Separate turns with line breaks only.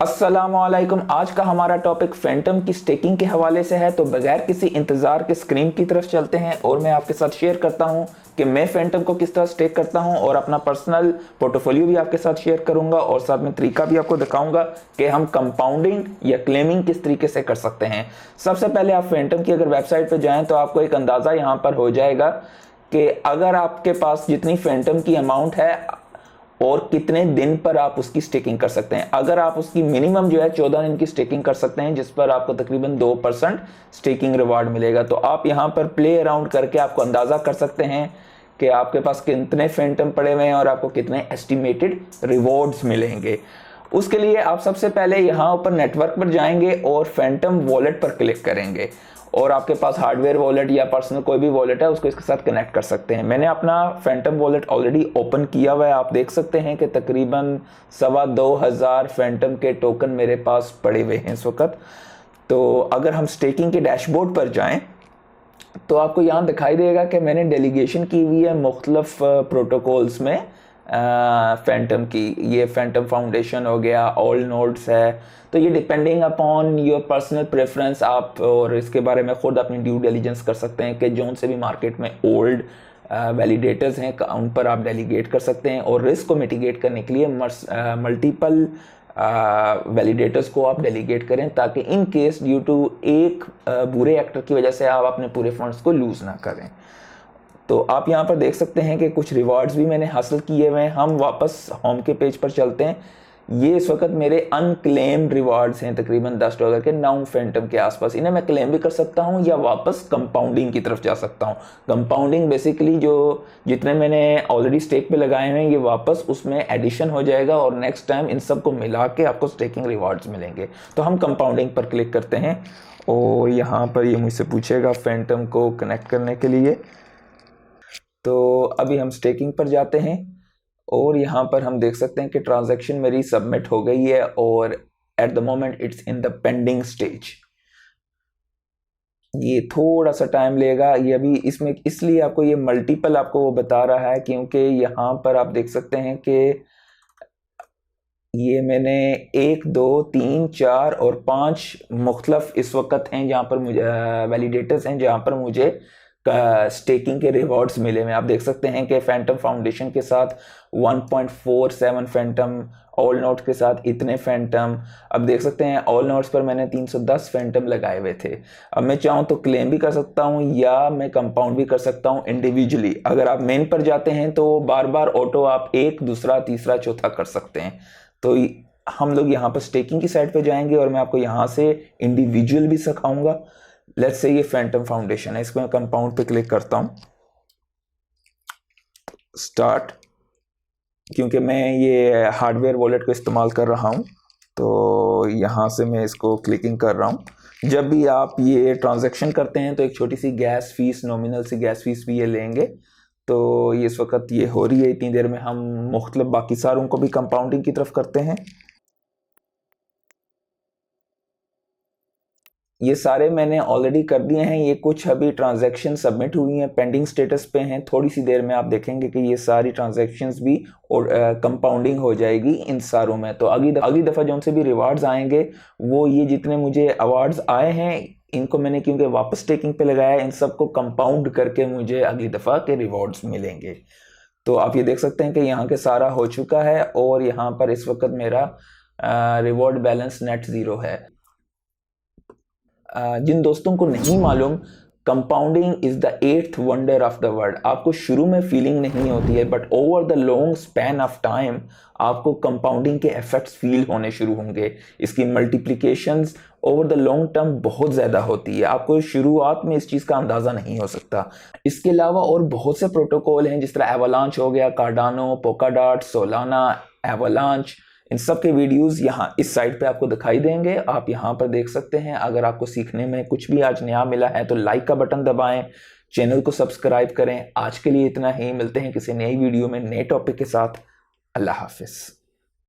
अस्सलामुअलैकुम। आज का हमारा टॉपिक फैंटम की स्टेकिंग के हवाले से है, तो बगैर किसी इंतज़ार के स्क्रीन की तरफ चलते हैं और मैं आपके साथ शेयर करता हूं कि मैं फैंटम को किस तरह स्टेक करता हूं और अपना पर्सनल पोर्टफोलियो भी आपके साथ शेयर करूंगा और साथ में तरीका भी आपको दिखाऊंगा कि हम कंपाउंडिंग या क्लेमिंग किस तरीके से कर सकते हैं। सबसे पहले आप फैंटम की अगर वेबसाइट पर जाएँ तो आपको एक अंदाज़ा यहाँ पर हो जाएगा कि अगर आपके पास जितनी फैंटम की अमाउंट है और कितने दिन पर आप उसकी स्टेकिंग कर सकते हैं। अगर आप उसकी मिनिमम जो है 14 दिन की स्टेकिंग कर सकते हैं, जिस पर आपको तकरीबन 2% स्टेकिंग रिवार्ड मिलेगा। तो आप यहां पर प्ले अराउंड करके आपको अंदाजा कर सकते हैं कि आपके पास कितने फैंटम पड़े हुए हैं और आपको कितने एस्टिमेटेड रिवॉर्ड्स मिलेंगे। उसके लिए आप सबसे पहले यहां ऊपर नेटवर्क पर जाएंगे और फैंटम वॉलेट पर क्लिक करेंगे और आपके पास हार्डवेयर वॉलेट या पर्सनल कोई भी वॉलेट है उसको इसके साथ कनेक्ट कर सकते हैं। मैंने अपना फैंटम वॉलेट ऑलरेडी ओपन किया हुआ है। आप देख सकते हैं कि तकरीबन 2,500 फैंटम के टोकन मेरे पास पड़े हुए हैं इस वक्त। तो अगर हम स्टेकिंग के डैशबोर्ड पर जाएं तो आपको यहाँ दिखाई देगा कि मैंने डेलीगेशन की हुई है मुख्तलिफ प्रोटोकॉल्स में फैंटम की। ये फैंटम फाउंडेशन हो गया, ऑल नोड्स है। तो ये depending upon your personal preference आप और इसके बारे में खुद अपनी ड्यू डिलिजेंस कर सकते हैं कि जो से भी मार्केट में ओल्ड वैलिडेटर्स हैं उन पर आप डेलीगेट कर सकते हैं और रिस्क को मिटिगेट करने के लिए मल्टीपल वैलिडेटर्स को आप डेलीगेट करें ताकि इन केस ड्यू टू एक बुरे एक्टर की वजह से आप अपने पूरे फंड्स को लूज ना करें। तो आप यहाँ पर देख सकते हैं कि कुछ रिवार्ड्स भी मैंने हासिल किए हुए हैं। हम वापस होम के पेज पर चलते हैं। ये इस वक्त मेरे अनक्लेम्ड रिवार्ड्स हैं तकरीबन $10 के 9 फैंटम के आसपास। इन्हें मैं क्लेम भी कर सकता हूँ या वापस कंपाउंडिंग की तरफ जा सकता हूँ। कंपाउंडिंग बेसिकली जो जितने मैंने ऑलरेडी स्टेक पे लगाए हैं ये वापस उसमें एडिशन हो जाएगा और नेक्स्ट टाइम इन सब को मिला के आपको स्टेकिंग रिवार्ड्स मिलेंगे। तो हम कंपाउंडिंग पर क्लिक करते हैं और यहाँ पर ये मुझसे पूछेगा फैंटम को कनेक्ट करने के लिए। तो अभी हम स्टेकिंग पर जाते हैं और यहाँ पर हम देख सकते हैं कि ट्रांजैक्शन मेरी सबमिट हो गई है और at the moment it's in the pending stage. ये थोड़ा सा टाइम लेगा। ये अभी इसमें इसलिए आपको ये मल्टीपल आपको वो बता रहा है क्योंकि यहाँ पर आप देख सकते हैं कि ये मैंने 1 2 3 4 और 5 मुख्तलफ इस वक्त हैं जहाँ पर मुझे वैलिडेटर्स हैं जहाँ पर मुझे स्टेकिंग के रिवॉर्ड्स मिले हुए। आप देख सकते हैं कि फैंटम फाउंडेशन के साथ 1.47 फैंटम, ऑल नोट्स के साथ इतने फैंटम। अब देख सकते हैं ऑल नोट्स पर मैंने 310 फैंटम लगाए हुए थे। अब मैं चाहूँ तो क्लेम भी कर सकता हूँ या मैं कंपाउंड भी कर सकता हूँ इंडिविजुअली। अगर आप मेन पर जाते हैं तो बार बार ऑटो आप एक दूसरा तीसरा चौथा कर सकते हैं। तो हम लोग यहाँ पर स्टेकिंग की साइड पे जाएंगे और मैं आपको यहाँ से इंडिविजुअल भी सिखाऊंगा। लेट्स से ये फैंटम फाउंडेशन है, इसको मैं कंपाउंड पे क्लिक करता हूँ, स्टार्ट। क्योंकि मैं ये हार्डवेयर वॉलेट को इस्तेमाल कर रहा हूँ तो यहाँ से मैं इसको क्लिकिंग कर रहा हूँ। जब भी आप ये ट्रांजैक्शन करते हैं तो एक छोटी सी गैस फीस, नॉमिनल सी गैस फीस भी ये लेंगे। तो ये इस वक्त ये हो रही है। इतनी देर में हम मुख्तलिफ बाकी सारों को भी कंपाउंडिंग की तरफ करते हैं। ये सारे मैंने ऑलरेडी कर दिए हैं। ये कुछ अभी ट्रांजैक्शन सबमिट हुई हैं, पेंडिंग स्टेटस पे हैं। थोड़ी सी देर में आप देखेंगे कि ये सारी ट्रांजैक्शंस भी और कंपाउंडिंग हो जाएगी इन सारों में। तो अगली दफ़ा जो उनसे भी रिवार्ड्स आएंगे वो ये जितने मुझे अवार्ड्स आए हैं इनको मैंने क्योंकि वापस स्टेकिंग पे लगाया है, इन सबको कंपाउंड करके मुझे अगली दफ़ा के रिवॉर्ड्स मिलेंगे। तो आप ये देख सकते हैं कि यहाँ के सारा हो चुका है और यहाँ पर इस वक्त मेरा रिवॉर्ड बैलेंस नेट 0 है। जिन दोस्तों को नहीं मालूम, compounding is the 8th wonder of the world. आपको शुरू में फीलिंग नहीं होती है but over the long span of time आपको कंपाउंडिंग के इफेक्ट्स फील होने शुरू होंगे। इसकी multiplications over the long term बहुत ज़्यादा होती है। आपको शुरुआत में इस चीज़ का अंदाज़ा नहीं हो सकता। इसके अलावा और बहुत से प्रोटोकॉल हैं जिस तरह एवलांच हो गया, कार्डानो, पोकाडॉट, सोलाना, एवलांच। इन सब के वीडियोस यहाँ इस साइट पे आपको दिखाई देंगे, आप यहाँ पर देख सकते हैं। अगर आपको सीखने में कुछ भी आज नया मिला है तो लाइक का बटन दबाएं, चैनल को सब्सक्राइब करें। आज के लिए इतना ही, मिलते हैं किसी नई वीडियो में नए टॉपिक के साथ। अल्लाह हाफिज़।